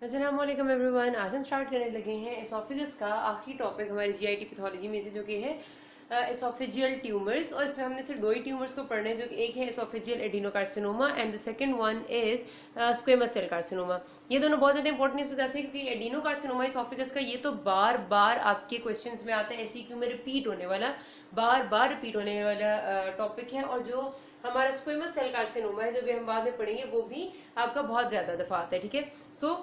अस्सलाम वालेकुम एवरीवन। आज हम स्टार्ट करने लगे हैं एसोफेगस का आखिरी टॉपिक हमारी जीआईटी पैथोलॉजी में से, जो कि है एसोफेजियल ट्यूमर्स। और इसमें हमने सिर्फ दो ही ट्यूमर्स को पढ़ना है, जो कि एक है oesophageal adenocarcinoma and the second one is squamous cell carcinoma. ये दोनों बहुत ज़्यादा इंपॉर्टेंट इस वजह से क्योंकि एडिनोकार्सिनोमा एसोफेगस का ये तो बार बार आपके क्वेश्चंस में आता है, एसईक्यू में रिपीट होने वाला, बार बार रिपीट होने वाला टॉपिक है। और जो हमारा स्क्वेमस सेल कार्सिनोमा है, जो भी हम बाद में पढ़ेंगे, वो भी आपका बहुत ज़्यादा दफ़ा आता है। ठीक है, सो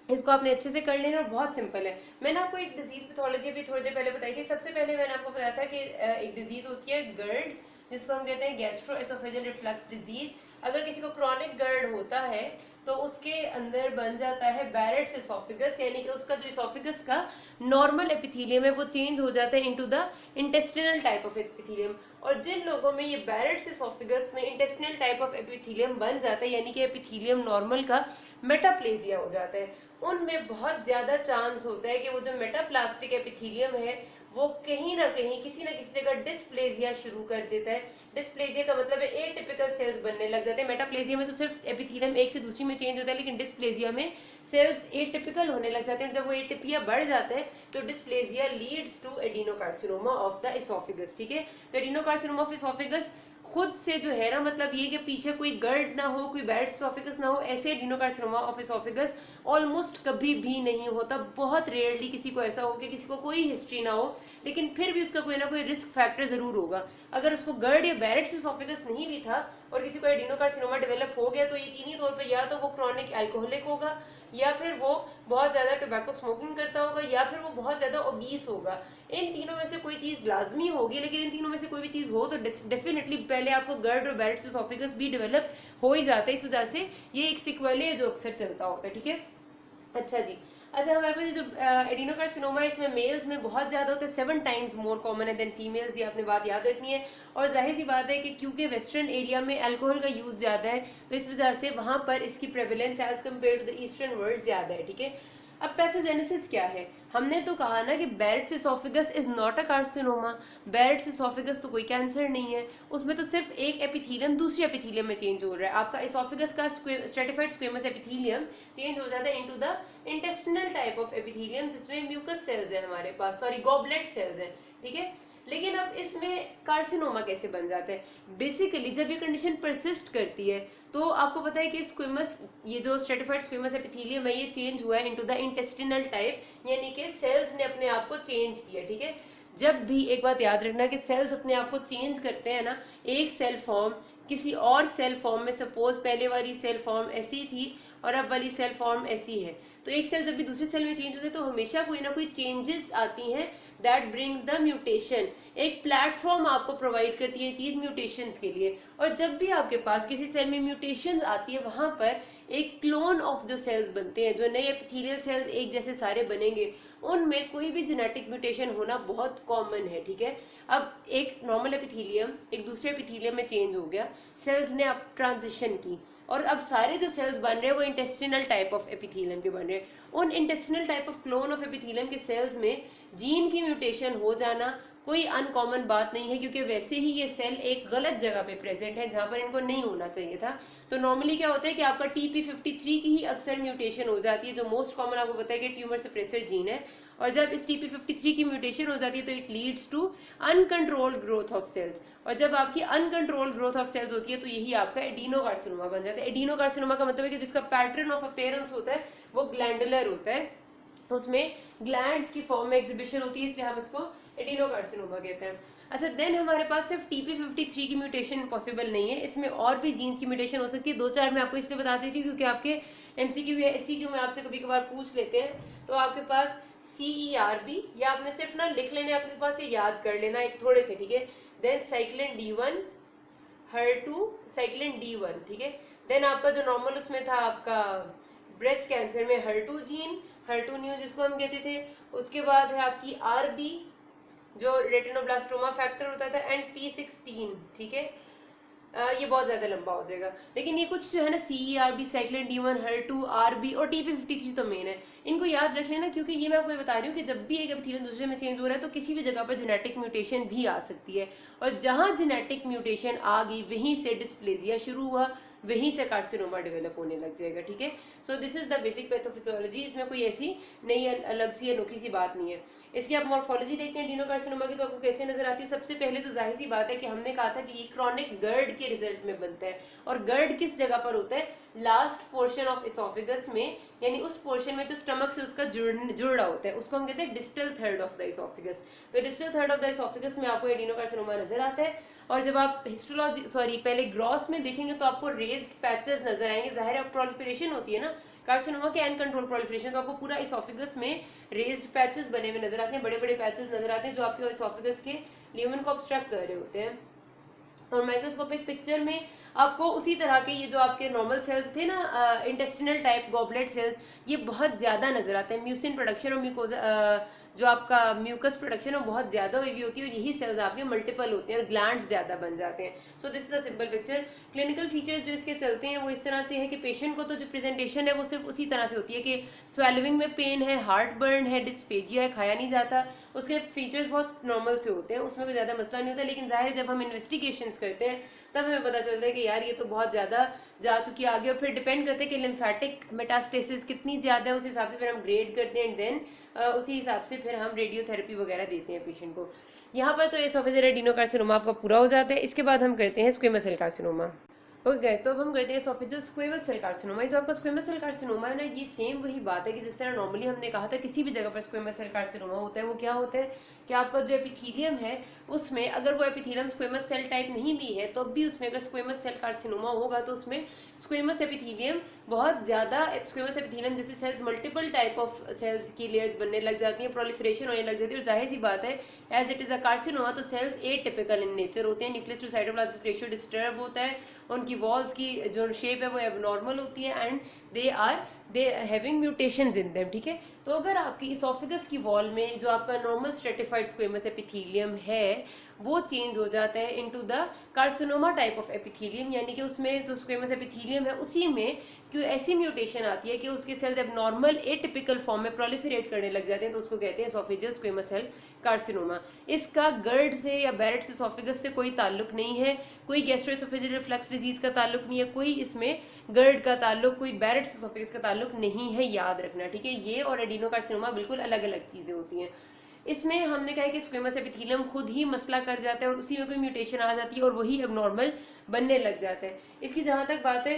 इसको आपने अच्छे से कर लेना और बहुत सिंपल है। मैंने आपको एक डिजीज पैथोलॉजी अभी थोड़ी देर पहले बताई थी। सबसे पहले मैंने आपको बताया था कि एक डिजीज होती है गर्ड, जिसको हम कहते हैं गैस्ट्रो एसोफेजियल रिफ्लक्स डिजीज। अगर किसी को क्रॉनिक गर्ड होता है तो उसके अंदर बन जाता है बैरेट्स एसोफेगस, यानी कि उसका जो एसोफेगस का नॉर्मल एपिथेलियम है वो चेंज हो जाता है into the intestinal type of epithelium. और जिन लोगों में ये बैरेट्स एसोफेगस में इंटेस्टिनल टाइप ऑफ एपिथेलियम बन जाता है, यानी कि एपिथेलियम नॉर्मल का मेटाप्लेजिया हो जाता है, उनमें बहुत ज्यादा चांस होता है कि वो जो मेटाप्लास्टिक एपिथेलियम है वो कहीं ना कहीं किसी ना किसी जगह डिस्प्लेजिया शुरू कर देता है। डिस्प्लेजिया का मतलब है एटिपिकल सेल्स बनने लग जाते हैं। मेटाप्लेजिया में तो सिर्फ एपिथेलियम एक से दूसरी में चेंज होता है, लेकिन डिस्प्लेजिया में सेल्स एटिपिकल होने लग जाते हैं। जब वो एटिपिया बढ़ जाता है तो dysplasia leads to adenocarcinoma of the oesophagus. ठीक है, तो एडिनोकार्सिनोमा ऑफ एसोफेगस खुद से जो है ना, मतलब ये कि पीछे कोई गर्ड ना हो, कोई बैड एसोफेगस ना हो, ऐसे एडिनोकार्सिनोमा ऑफ एसोफेगस ऑलमोस्ट कभी भी नहीं होता। बहुत रेयरली किसी को ऐसा हो कि किसी को कोई हिस्ट्री ना हो, लेकिन फिर भी उसका कोई ना कोई रिस्क फैक्टर जरूर होगा। अगर उसको गर्ड या बैरेट्स एसोफेगस नहीं भी था और किसी को एडिनोकार्सिनोमा डेवलप हो गया, तो ये तीन ही तौर पे, या तो वो क्रॉनिक अल्कोहलिक होगा, या फिर वो बहुत ज्यादा टोबैको स्मोकिंग करता होगा, या फिर वो बहुत ज्यादा ओबीस होगा। इन तीनों में से कोई चीज लाजमी होगी, लेकिन इन तीनों में से कोई भी चीज हो तो डेफिनेटली पहले आपको गर्ड और बैरेट्स एसोफेगस भी डेवलप हो ही जाता है। इस वजह से ये एक सिक्वेल है जो अक्सर चलता होता है। ठीक है, अच्छा जी। अच्छा, हमारे पास जो एडिनोकार्सिनोमा है, इसमें मेल्स में बहुत ज्यादा होता है, 7 टाइम्स मोर कॉमन है देन फीमेल्स। ये आपने बात याद रखनी है। और जाहिर सी बात है कि क्योंकि वेस्टर्न एरिया में अल्कोहल का यूज ज्यादा है, तो इस वजह से वहां पर इसकी prevalence as compare to the eastern world ज्यादा है। ठीक है, अब पैथोजेनेसिस क्या है? हमने तो कहा ना कि Barrett's oesophagus is not a carcinoma. Barrett's oesophagus तो कोई कैंसर नहीं है, उसमें तो सिर्फ एक एपिथेलियम दूसरे एपिथेलियम में चेंज हो रहा है। आपका एसोफेगस का स्ट्रेटिफाइड स्क्वेमस एपिथेलियम चेंज हो जाता है into the intestinal type of epithelium, जिसमें म्यूकस सेल्स है हमारे पास, सॉरी गॉबलेट सेल्स है। ठीक है, लेकिन अब इसमें कार्सिनोमा कैसे बन जाता है? बेसिकली जब ये कंडीशन परसिस्ट करती है तो आपको पता है कि स्क्विमस, ये जो स्ट्रेटिफाइड स्क्विमस एपिथेलियम है, ये चेंज हुआ है इनटू द इंटेस्टिनल टाइप, यानी कि सेल्स ने अपने आप को चेंज किया। ठीक है, जब भी एक बात याद रखना कि सेल्स अपने आप को चेंज करते हैं ना, एक सेल फॉर्म किसी और सेल फॉर्म में, सपोज पहले वाली सेल फॉर्म ऐसी थी और अब वाली सेल फॉर्म ऐसी है, तो एक सेल जब भी दूसरे सेल में चेंज होते हैं तो हमेशा कोई ना कोई चेंजेस आती हैं दैट ब्रिंग्स द म्यूटेशन। एक प्लेटफॉर्म आपको प्रोवाइड करती है चीज म्यूटेशंस के लिए। और जब भी आपके पास किसी सेल में म्यूटेशन आती है, वहां पर एक क्लोन ऑफ जो सेल्स बनते हैं, जो नए एपिथेलियल सेल्स एक जैसे सारे बनेंगे, उनमें कोई भी जेनेटिक म्यूटेशन होना बहुत कॉमन है। ठीक है, अब एक नॉर्मल एपिथेलियम एक दूसरे एपिथेलियम में चेंज हो गया, सेल्स ने अब ट्रांजिशन की, और अब सारे जो सेल्स बन रहे हैं वो इंटेस्टिनल टाइप ऑफ एपिथेलियम के बन रहे हैं। उन intestinal type of clone of epithelium के सेल्स में जीन की म्यूटेशन हो जाना कोई अनकॉमन बात नहीं है, क्योंकि वैसे ही ये सेल एक गलत जगह पे प्रेजेंट है जहां पर इनको नहीं होना चाहिए था। तो नॉर्मली क्या होता है कि आपका TP53 की ही अक्सर म्यूटेशन हो जाती है, जो मोस्ट कॉमन आपको पता है कि ट्यूमर सप्रेसर जीन है। और जब इस TP53 की म्यूटेशन हो जाती है तो it leads to uncontrolled growth of cells, और जब आपकी अनकंट्रोल्ड ग्रोथ ऑफ सेल्स होती है तो यही आपका एडिनोकार्सिनोमा बन जाता है। एडिनोकार्सिनोमा का मतलब है कि जिसका पैटर्न ऑफ अपेयरेंस होता है वो ग्लैंडुलर होता है, उसमें ग्लैंड्स की फॉर्म में एग्जिबिशन होती है, इसलिए हम इसको एडिनोकार्सिनोमा कहते हैं। अच्छा, देन हमारे पास सिर्फ TP53 की म्यूटेशन पॉसिबल नहीं है, इसमें और भी जीन्स की म्यूटेशन हो सकती है। दो चार मैं आपको इसलिए बता देती हूँ क्योंकि आपके MCQ या SCQ में आपसे कभी कभार पूछ लेते हैं। तो आपके पास CERB, या आपने सिर्फ ना लिख लेना अपने पास, ये याद कर लेना एक थोड़े से। ठीक है, then cyclin D1 HER2 cyclin D1। ठीक है, देन आपका जो नॉर्मल उसमें था आपका ब्रेस्ट कैंसर में HER2 जीन, HER2 न्यू जिसको हम कहते थे। उसके बाद है आपकी RB जो रेटिनोब्लास्टोमा फैक्टर होता था, एंड P16। ठीक है, ये बहुत ज्यादा लंबा हो जाएगा, लेकिन ये कुछ जो है ना CERB cyclin D1 HER2 RB और TP53 तो मेन है, इनको याद रख लेना, क्योंकि ये मैं आपको बता रही हूँ कि जब भी एक एपिथेलियम दूसरे में चेंज हो रहा है तो किसी भी जगह पर जेनेटिक म्यूटेशन भी आ सकती है, और जहां जेनेटिक म्यूटेशन आ गई वहीं से डिस्प्लेजिया शुरू हुआ, वहीं से कार्सिनोमा डेवलप होने लग जाएगा, ठीक है। So this is the basic pathophysiology, इसमें कोई ऐसी नई अलग सी अनोखी सी बात नहीं है। इसकी आप मॉर्फोलॉजी देखते हैं एडिनोकार्सिनोमा की, तो आपको कैसे नजर आती है? सबसे पहले तो जाहिर सी बात है कि हमने कहा था कि ये क्रॉनिक गर्ड के रिजल्ट में बनता है, और गर्ड किस जगह पर होता है? लास्ट पोर्शन ऑफ इसोफेगस में, यानी उस पोर्शन में जो स्टमक से उसका जुड़ रहा होता है, उसको हम कहते हैं distal third of the oesophagus. तो distal third of the oesophagus में आपको एडिनोकार्सिनोमा नजर आता है। और जब आप पहले ग्रॉस में देखेंगे तो आपको रेज्ड पैचेस नजर आएंगे, जाहिर है प्रोलिफरेशन होती है ना कार्सिनोमा के, अनकंट्रोल प्रोलिफरेशन, तो आपको पूरा इसोफेगस में रेज्ड पैचेस बने हुए नजर आते हैं, बड़े बड़े पैचेस नजर आते हैं जो आपके इसोफेगस के ल्यूमेन को ऑब्स्ट्रक्ट कर रहे होते हैं। और माइक्रोस्कोपिक पिक्चर में आपको उसी तरह के ये जो आपके नॉर्मल सेल्स थे ना, इंटेस्टिनल टाइप गॉबलेट सेल्स, ये बहुत ज्यादा नजर आते हैं। म्यूसिन प्रोडक्शन और म्यूकोजा जो आपका म्यूकस प्रोडक्शन है बहुत ज्यादा हुई होती है, और यही सेल्स आपके मल्टीपल होते हैं और ग्लैंड्स ज्यादा बन जाते हैं। So this is a simple picture. Clinical features जो इसके चलते हैं वो इस तरह से है कि पेशेंट को तो जो प्रेजेंटेशन है वो सिर्फ उसी तरह से होती है कि स्वेलविंग में पेन है, हार्ट बर्न है, डिस्फेजिया है, खाया नहीं जाता, उसके फीचर्स बहुत नॉर्मल से होते हैं, उसमें कोई ज्यादा मसला नहीं होता। लेकिन जाहिर जब हम इन्वेस्टिगेशन करते हैं तब हमें पता चलता है कि यार ये तो बहुत ज्यादा जा चुकी है आगे, और फिर डिपेंड करते हैं कि लिम्फेटिक मेटास्टेसिस कितनी ज्यादा है, उस हिसाब से फिर हम ग्रेड करते हैं, एंड देन उसी हिसाब से फिर हम रेडियोथेरेपी वगैरह देते हैं पेशेंट को। यहाँ पर तो एसोफेजियल एडिनोकार्सिनोमा आपका पूरा हो जाता है। इसके बाद हम करते हैं squamous cell carcinoma. Okay guys, तो अब हम करते हैं एसोफेजियल स्क्वेमस सेल कार्सिनोमा। जो आपका स्क्वेमस सेल कार्सिनोमा है ना, ये सेम वही बात है कि जिस तरह नॉर्मली हमने कहा था किसी भी जगह पर स्क्वेमस सेल कार्सिनोमा होता है, वो क्या होता है कि आपका जो एपिथेलियम है उसमें अगर वो एपिथेलियम स्क्वेमस सेल टाइप नहीं भी है तो भी उसमें अगर स्क्वेमस सेल कार्सिनोमा होगा तो उसमें स्क्वेमस एपिथेलियम बहुत ज्यादा, स्क्वेमस एपिथेलियम जैसे cells multiple type of cells की लेयर्स बनने लग जाती हैं, प्रोलिफरेशन होने लग जाती है। और जाहिर सी बात है as it is a carcinoma तो सेल्स एटिपिकल इन नेचर होते हैं, nucleus to cytoplasmic ratio disturb होता है, उनकी वॉल्स की जो शेप है वो एबनॉर्मल होती है, and they having mutations in them, ठीक है। तो अगर आपकी इसोफेगस की वॉल में जो आपका नॉर्मल स्ट्रेटिफाइड स्क्वेमस एपिथेलियम है वो चेंज हो जाता है into the carcinoma type of epithelium, यानी कि उसमें जो स्क्वेमस एपिथेलियम है उसी में क्यों ऐसी म्यूटेशन आती है कि उसके सेल्स एबनॉर्मल एटिपिकल फॉर्म में प्रोलिफरेट करने लग जाते हैं, तो उसको कहते हैं एसोफेजियल स्क्वेमस सेल कार्सिनोमा। इसका गर्ड से या बैरेट्स एसोफेगस से कोई ताल्लुक नहीं है, कोई गैस्ट्रोएसोफेजियल रिफ्लक्स डिजीज का ताल्लुक नहीं है, कोई इसमें गर्ड का ताल्लुक, कोई बैरेट्स एसोफेगस का ताल्लुक नहीं है, याद रखना, ठीक है। ये और एडिनोकार्सिनोमा बिल्कुल अलग अलग चीजें होती हैं। इसमें हमने कहा है कि स्क्वेमस एपिथेलियम खुद ही मसला कर जाता है और उसी में कोई म्यूटेशन आ जाती है और वही एबनॉर्मल बनने लग जाता है। इसकी जहां तक बात है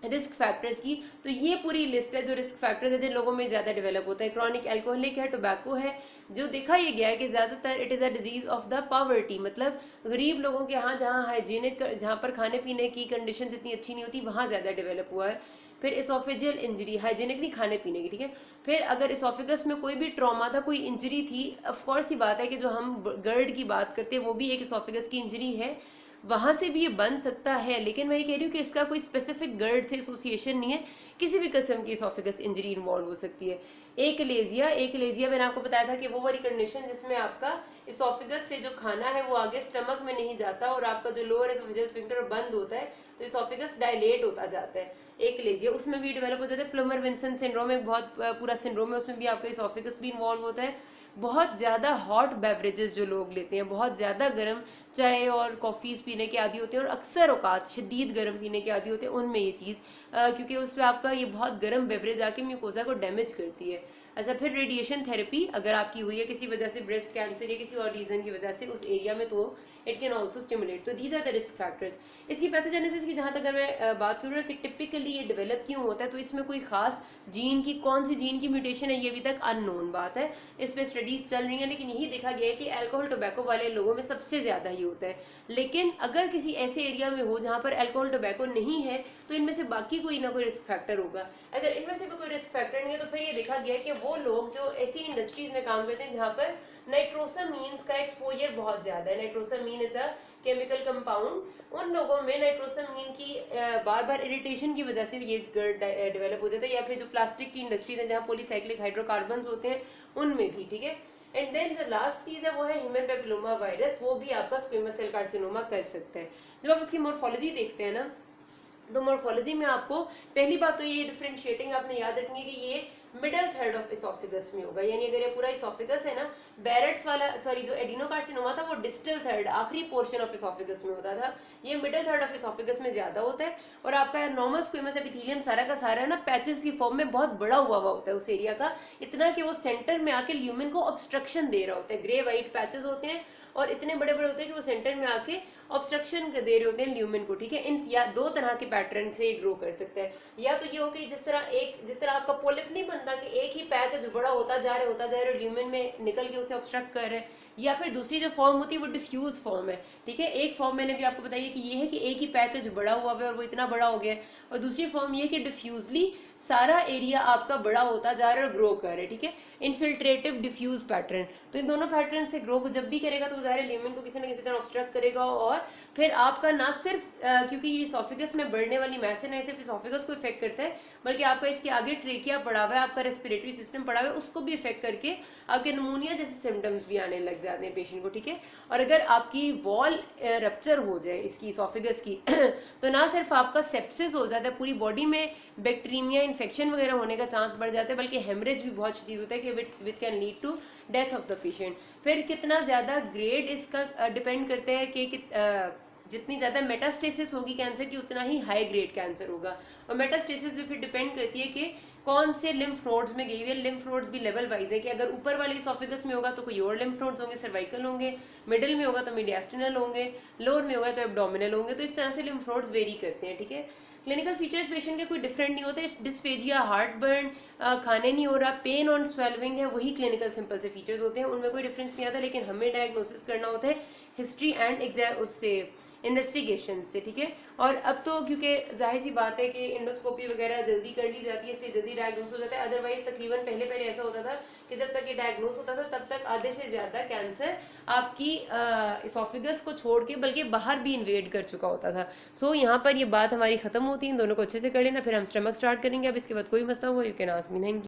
रिस्क फैक्टर्स की, तो ये पूरी लिस्ट है जो रिस्क फैक्टर्स है जिन लोगों में ज्यादा डेवलप होता है। क्रॉनिक अल्कोहलिक है, टोबैको है, जो देखा ये गया है कि ज्यादातर it is a disease of the poverty, मतलब गरीब लोगों के यहाँ जहाँ हाइजीनिक, जहाँ पर खाने पीने की कंडीशन इतनी अच्छी नहीं होती वहाँ ज्यादा डेवलप हुआ है। फिर इसोफेजियल इंजरी, हाइजीनिक नहीं खाने पीने की, ठीक है। फिर अगर इसोफेगस में कोई भी ट्रॉमा था, कोई इंजरी थी, ऑफकोर्स ही बात है कि जो हम गर्ड की बात करते हैं वो भी एक इसोफेगस की इंजरी है, वहां से भी ये बन सकता है। लेकिन मैं ये कह रही हूँ कि इसका कोई स्पेसिफिक गर्ड से एसोसिएशन नहीं है, किसी भी किस्म की इसोफेगस इंजरी इन्वॉल्व हो सकती है। एकलेजिया मैंने आपको बताया था कि वो वाली कंडीशन जिसमें आपका इसोफेगस से जो खाना है वो आगे स्टमक में नहीं जाता और आपका जो लोअर एसोफेजियल स्फिंक्टर बंद होता है तो इसोफेगस डायलेट होता जाता है, एकलेजिया उसमें भी डेवलप हो जाता है। प्लमर विंसन सिंड्रोम एक बहुत पूरा सिंड्रोम है, उसमें भी आपका इसोफेगस भी इन्वॉल्व होता है। बहुत ज़्यादा हॉट बेवरेजेस जो लोग लेते हैं, बहुत ज़्यादा गर्म चाय और कॉफ़ीज़ पीने के आदी होते हैं और अक्सर औकात शदीद गर्म पीने के आदी होते हैं, उनमें ये चीज़ क्योंकि उसमें आपका ये बहुत गर्म बेवरेज आके म्यूकोजा को डैमेज करती है। अच्छा, फिर रेडिएशन थेरेपी अगर आपकी हुई है किसी वजह से, ब्रेस्ट कैंसर या किसी और रीज़न की वजह से उस एरिया में, तो इट कैन ऑल्सो स्टिमुलेट। तो these are the risk factors. इसकी पैथोजेनेसिस की जहाँ तक अगर मैं बात करूँ कि टिपिकली ये डेवलप क्यों होता है, तो इसमें कोई खास जीन की, कौन सी जीन की म्यूटेशन है ये अभी तक अननोन बात है, इस पर स्टडीज चल रही हैं। लेकिन यही देखा गया है कि अल्कोहल टोबैको वाले लोगों में सबसे ज़्यादा ही होता है। लेकिन अगर किसी ऐसे एरिया में हो जहाँ पर अल्कोहल टोबैको नहीं है तो इनमें से बाकी कोई ना कोई रिस्क फैक्टर होगा। अगर इनमें से भी कोई रिस्क फैक्टर नहीं है तो फिर ये देखा गया है कि वो लोग जो ऐसी इंडस्ट्रीज में काम करते हैं जहाँ पर नाइट्रोसामीन्स का एक्सपोजर बहुत ज़्यादा है, नाइट्रोसामीन इज अ केमिकल कंपाउंड, उन लोगों में नाइट्रोसामीन की बार बार इरिटेशन की वजह से ये गर्ड डेवलप हो जाता है। या फिर जो प्लास्टिक की इंडस्ट्रीज है जहाँ पॉलीसाइक्लिक हाइड्रोकार्बन्स होते हैं उनमें भी, ठीक है। एंड देन जो लास्ट चीज है वो है ह्यूमन पेपिलोमा वायरस, वो भी आपका स्क्वेमस सेल कार्सिनोमा कर सकता है। जब आप इसकी मॉर्फोलॉजी देखते हैं ना, तो मॉर्फोलॉजी में आपको पहली बात तो ये डिफरेंशिएटिंग आपने याद रखनी है कि ये मिडल थर्ड ऑफ इसोफिगस में होगा। यानी अगर ये पूरा इसोफिगस है ना, बैरेट्स वाला सॉरी जो एडिनोकार्सिनोमा था वो डिस्टल थर्ड आखिरी पोर्शन ऑफ इसोफिगस में होता था, ये मिडल थर्ड ऑफ इसोफिगस में ज्यादा होता है। और आपका नॉर्मल स्क्वेमस एपिथेलियम सारा का सारा है ना पैचेस की फॉर्म में बहुत बड़ा हुआ होता है उस एरिया का, इतना कि वो सेंटर में आके ल्यूमेन को ऑब्स्ट्रक्शन दे रहा होता है। ग्रे वाइट पैचेस होते हैं और इतने बड़े बड़े होते हैं कि वो सेंटर में आके ऑब्स्ट्रक्शन दे रहे होते हैं ल्यूमेन को, ठीक है। इन या दो तरह के पैटर्न से ग्रो कर सकता है, या तो ये हो कि जिस तरह आपका पोलिप नहीं बनता कि एक ही पैच है जो बड़ा होता जा रहा है और ल्यूमेन में निकल के उसे ऑब्स्ट्रक्ट कर रहे हैं, या फिर दूसरी जो फॉर्म होती है वो डिफ्यूज फॉर्म है, ठीक है। एक फॉर्म मैंने भी आपको बताई कि ये है कि एक ही पैच है जो बड़ा हुआ है और वो इतना बड़ा हो गया है, और दूसरी फॉर्म ये है कि डिफ्यूजली सारा एरिया आपका बड़ा होता जा रहा है और ग्रो कर रहा है, ठीक है। इनफिल्ट्रेटिव डिफ्यूज पैटर्न, तो इन दोनों पैटर्न से ग्रो जब भी करेगा तो ज़ाहिर ल्यूमेन को किसी ना किसी तरह ऑब्स्ट्रक्ट करेगा, और फिर आपका ना सिर्फ क्योंकि ये इसोफिगस में बढ़ने वाली मैस है ना सिर्फ इसोफिगस को इफेक्ट करता है, बल्कि आपका इसके आगे ट्रेकिया पड़ा हुआ है, आपका रेस्पिरेटरी सिस्टम पड़ा हुआ है, उसको भी इफेक्ट करके आपके नमूनिया जैसे सिम्टम्स भी आने लग जाते हैं पेशेंट को, ठीक है। और अगर आपकी वॉल रप्चर हो जाए इसकी इसोफिगस की तो ना सिर्फ आपका सेप्सिस हो जाता है, पूरी बॉडी में बैक्टीरिया इन्फेक्शन वगैरह होने का चांस बढ़ जाता है, बल्कि हेमरेज भी बहुत चीज होता है कि which can lead to death of the patient. फिर कितना ज़्यादा ग्रेड इसका डिपेंड करता है कि जितनी ज़्यादा मेटास्टेसिस होगी कैंसर की उतना ही हाई ग्रेड कैंसर होगा, और मेटास्टेसिस भी फिर डिपेंड करती है कि कौन से लिम्फ नोड्स में गई हुई है। लिम्फ नोड्स भी लेवल वाइज है कि अगर ऊपर वाले इसोफिगस में होगा तो कोई और लिम्फ नोड्स होंगे, सर्वाइकल होंगे, मिडिल में होगा तो मीडियास्टिनल होंगे, लोअर में होगा तो एब्डोमिनल होंगे, तो इस तरह से लिम्फ नोड्स वेरी करते हैं, ठीक है। क्लिनिकल फीचर्स पेशेंट के कोई डिफरेंट नहीं होते, डिस्फेजिया, हार्ट बर्न, खाने नहीं हो रहा, पेन और स्वेलविंग है, वही क्लिनिकल सिंपल से फीचर्स होते हैं, उनमें कोई डिफरेंस नहीं आता। लेकिन हमें डायग्नोसिस करना होता है हिस्ट्री एंड एग्जाम उससे इन्वेस्टिगेशन से, ठीक है। और अब तो क्योंकि जाहिर सी बात है कि इंडोस्कोपी वगैरह जल्दी कर ली जाती है इसलिए जल्दी डायग्नोस हो जाता है, अदरवाइज तकरीबन पहले ऐसा होता था कि जब तक ये डायग्नोस होता था तब तक आधे से ज़्यादा कैंसर आपकी इसोफिगस को छोड़ के बल्कि बाहर भी इन्वेड कर चुका होता था। सो यहाँ पर ये बात हमारी ख़त्म होती है, इन दोनों को अच्छे से कर लेना, फिर हम स्टमक स्टार्ट करेंगे। अब इसके बाद कोई मसला हुआ you can ask me. Thank you.